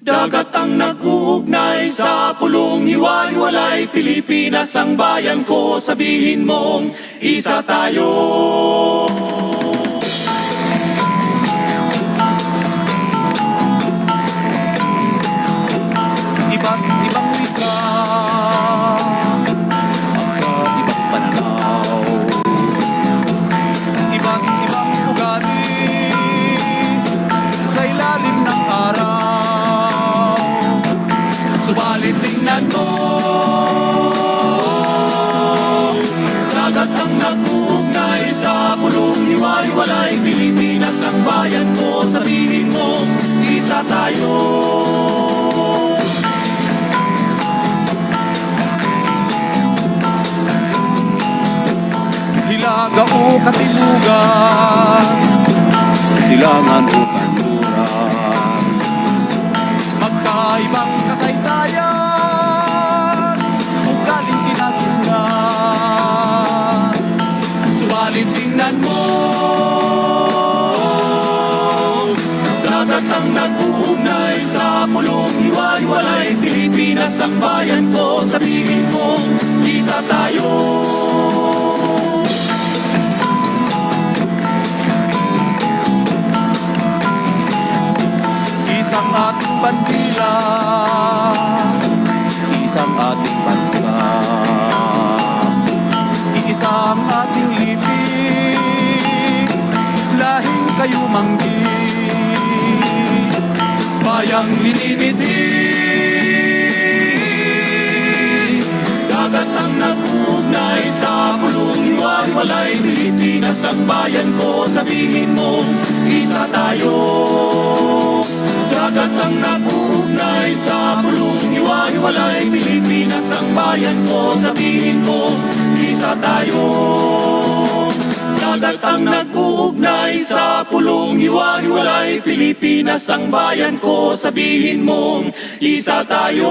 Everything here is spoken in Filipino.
Dagat ang nag-uugnay sa pulong hiwa-hiwalay. Pilipinas ang bayan ko, sabihin mong isa tayo. Iba't ibang wika, magkaibang pananaw, iba't ibang ugali sa ilalim ng araw. Subalit tingnan mo, dagat ang nag-uugnay sa pulong hiwa-hiwalay. Pilipinas ang bayan ko, sabihin mo, isa tayo. Hilaga o katimugan, silangan o kanluran, magkaibang kasaysayan, ugaling kinagisnan. Subalit tingnan mo, dagat ang nag-uugnay sa pulong hiwa-hiwalay. Pilipinas ang bayan ko, sabihin mo, isa tayo. Isang ating bandila, isang ating bansa, iisang ating libing, lahing kayumanggi, bayang linimiti. Dagat ang nag-uugnay sa pulong hiwa-hiwalay. Pilipinas ang bayan ko, sabihin mo, isa tayo. Dagat ang nag-uugnay sa pulong hiwa-hiwalay. Pilipinas ang bayan ko, sabihin mo, isa tayo. Dagat ang nag-uugnay sa pulong hiwa-hiwalay. Pilipinas ang bayan ko, sabihin mo, isa tayo.